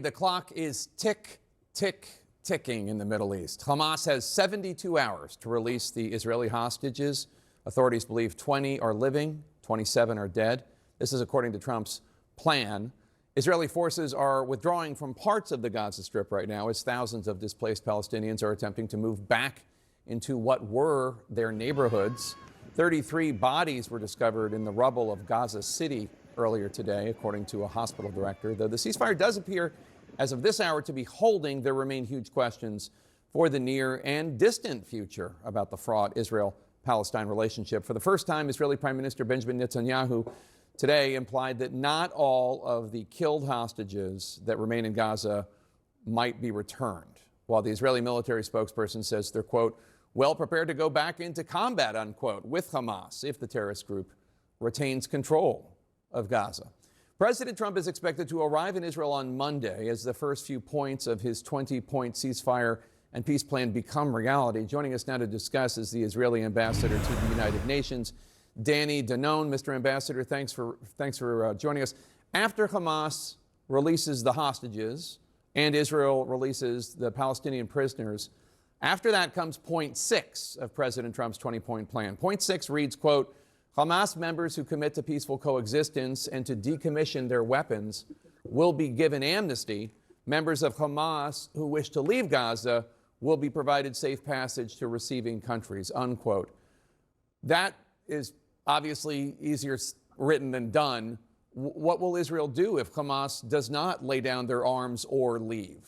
The clock is ticking in the Middle East. Hamas has 72 hours to release the Israeli hostages. Authorities believe 20 are living, 27 are dead. This is according to Trump's plan. Israeli forces are withdrawing from parts of the Gaza Strip right now as thousands of displaced Palestinians are attempting to move back into what were their neighborhoods. 33 bodies were discovered in the rubble of Gaza City earlier today, according to a hospital director. Though the ceasefire does appear, as of this hour, to be holding, there remain huge questions for the near and distant future about the fraught Israel-Palestine relationship. For the first time, Israeli Prime Minister Benjamin Netanyahu today implied that not all of the killed hostages that remain in Gaza might be returned, while the Israeli military spokesperson says they're, quote, well prepared to go back into combat, unquote, with Hamas if the terrorist group retains control of Gaza. President Trump is expected to arrive in Israel on Monday as the first few points of his 20-point ceasefire and peace plan become reality. Joining us now to discuss is the Israeli ambassador to the United Nations, Danny Danon. Mr. Ambassador, thanks for joining us. After Hamas releases the hostages and Israel releases the Palestinian prisoners, after that comes point 6 of President Trump's 20-point plan. Point 6 reads, quote, Hamas members who commit to peaceful coexistence and to decommission their weapons will be given amnesty. Members of Hamas who wish to leave Gaza will be provided safe passage to receiving countries, unquote. That is obviously easier written than done. What will Israel do if Hamas does not lay down their arms or leave?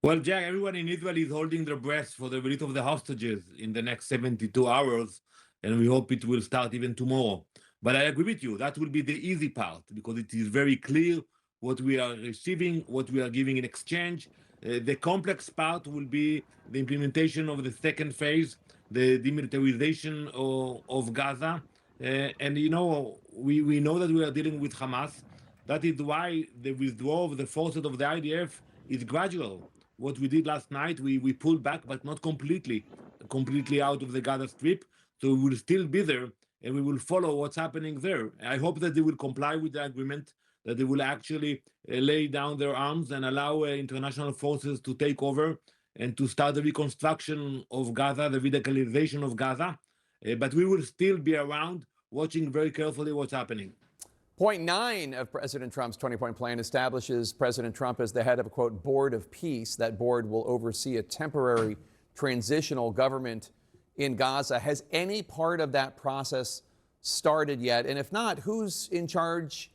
Well, Jack, everyone in Israel is holding their breath for the release of the hostages in the next 72 hours. And we hope it will start even tomorrow. But I agree with you, that will be the easy part because it is very clear what we are receiving, what we are giving in exchange. The complex part will be the implementation of the second phase, the demilitarization of Gaza. And, you know, we know that we are dealing with Hamas. That is why the withdrawal of the forces of the IDF is gradual. What we did last night, we pulled back, but not completely out of the Gaza Strip. So we will still be there and we will follow what's happening there. I hope that they will comply with the agreement, that they will actually lay down their arms and allow international forces to take over and to start the reconstruction of Gaza, the radicalization of Gaza. But we will still be around watching very carefully what's happening. Point 9 of President Trump's 20-point plan establishes President Trump as the head of a, quote, board of peace. That board will oversee a temporary transitional government in Gaza. Has any part of that process started yet? And if not, who's in charge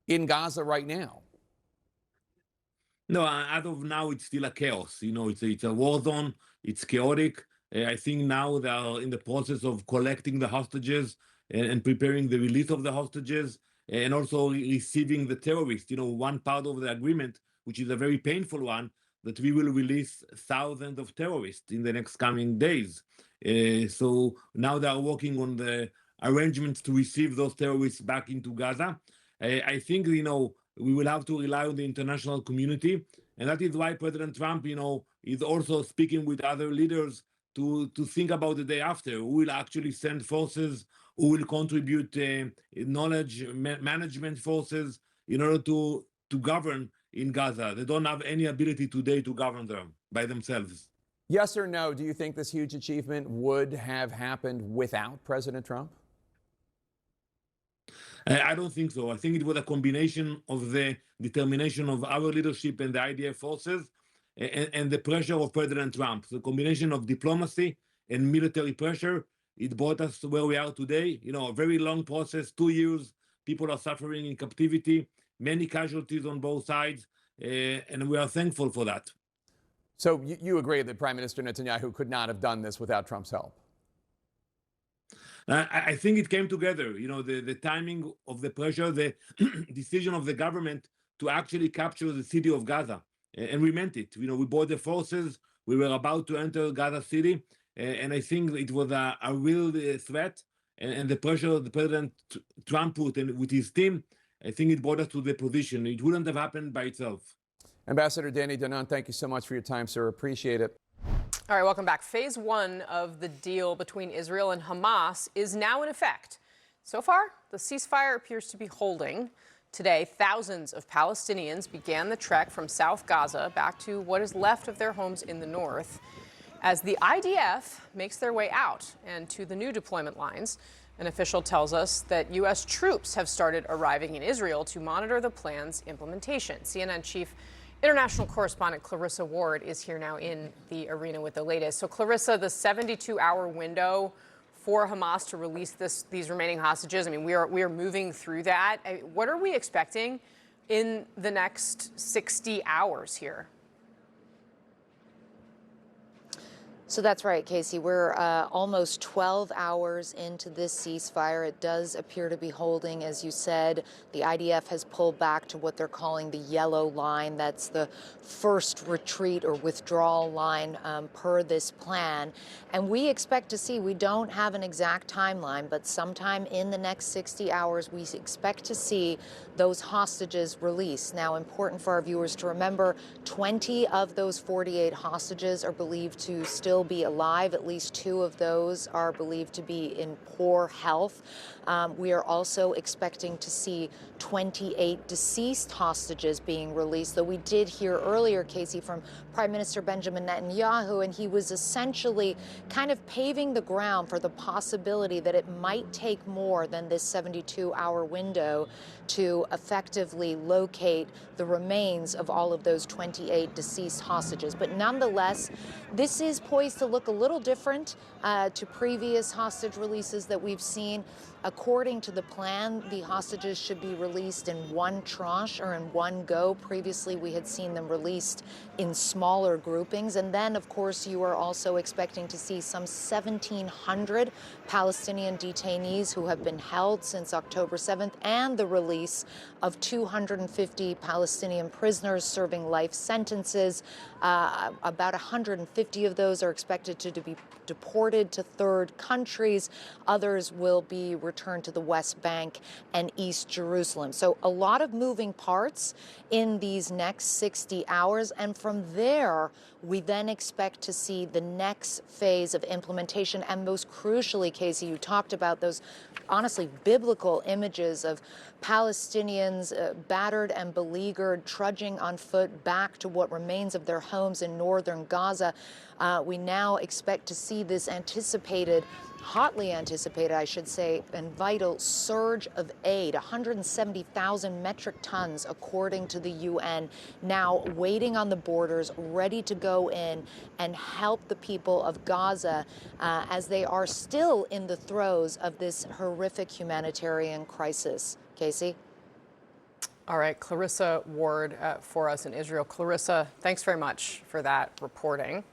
in Gaza right now? No, as of now, it's still a chaos. You know, it's a war zone. It's chaotic. I think now they are in the process of collecting the hostages and preparing the release of the hostages and also receiving the terrorists. You know, one part of the agreement, which is a very painful one, that we will release thousands of terrorists in the next coming days. So now they are working on the arrangements to receive those terrorists back into Gaza. I think, you know, we will have to rely on the international community. And that is why President Trump, you know, is also speaking with other leaders to think about the day after. Who will actually send forces, who will contribute knowledge management forces in order to govern in Gaza. They don't have any ability today to govern them by themselves. Yes or no, do you think this huge achievement would have happened without President Trump? I don't think so. I think it was a combination of the determination of our leadership and the IDF forces and the pressure of President Trump. The combination of diplomacy and military pressure, it brought us to where we are today. You know, a very long process, 2 years. People are suffering in captivity, many casualties on both sides, and we are thankful for that. So you agree that Prime Minister Netanyahu could not have done this without Trump's help? I think it came together, you know, the timing of the pressure, the decision of the government to actually capture the city of Gaza. And we meant it. You know, we brought the forces. We were about to enter Gaza City. And I think it was a real threat. And the pressure the President Trump put and with his team, I think it brought us to the position. It wouldn't have happened by itself. Ambassador Danny Danon, thank you so much for your time, sir. Appreciate it. All right, welcome back. Phase 1 of the deal between Israel and Hamas is now in effect. So far, the ceasefire appears to be holding. Today, thousands of Palestinians began the trek from South Gaza back to what is left of their homes in the north as the IDF makes their way out and to the new deployment lines. An official tells us that U.S. troops have started arriving in Israel to monitor the plan's implementation. CNN Chief International Correspondent Clarissa Ward is here now in the arena with the latest. So, Clarissa, the 72-hour window for Hamas to release these remaining hostages, I mean, we are moving through that. What are we expecting in the next 60 hours here? So that's right, Casey. We're almost 12 hours into this ceasefire. It does appear to be holding, as you said. The IDF has pulled back to what they're calling the yellow line. That's the first retreat or withdrawal line per this plan. And we expect to see, we don't have an exact timeline, but sometime in the next 60 hours, we expect to see those hostages released. Now, important for our viewers to remember, 20 of those 48 hostages are believed to still be alive. At least 2 of those are believed to be in poor health. We are also expecting to see 28 deceased hostages being released, though we did hear earlier, Casey, from Prime Minister Benjamin Netanyahu, and he was essentially kind of paving the ground for the possibility that it might take more than this 72-hour window to effectively locate the remains of all of those 28 deceased hostages. But nonetheless, this is poised to look a little different to previous hostage releases that we've seen. According to the plan, the hostages should be released in one tranche or in one go. Previously, we had seen them released in smaller groupings. And then, of course, you are also expecting to see some 1,700 Palestinian detainees who have been held since October 7th, and the release of 250 Palestinian prisoners serving life sentences. About 150 of those are expected to be deported to third countries. Others will be returned to the West Bank and East Jerusalem. So a lot of moving parts in these next 60 hours. And from there, we then expect to see the next phase of implementation. And most crucially, Casey, you talked about those honestly biblical images of Palestinians battered and beleaguered, trudging on foot back to what remains of their homes in northern Gaza. We now expect to see this hotly anticipated, I should say, and vital surge of aid, 170,000 metric tons, according to the UN, now waiting on the borders, ready to go in and help the people of Gaza as they are still in the throes of this horrific humanitarian crisis. Casey? All right, Clarissa Ward for us in Israel. Clarissa, thanks very much for that reporting.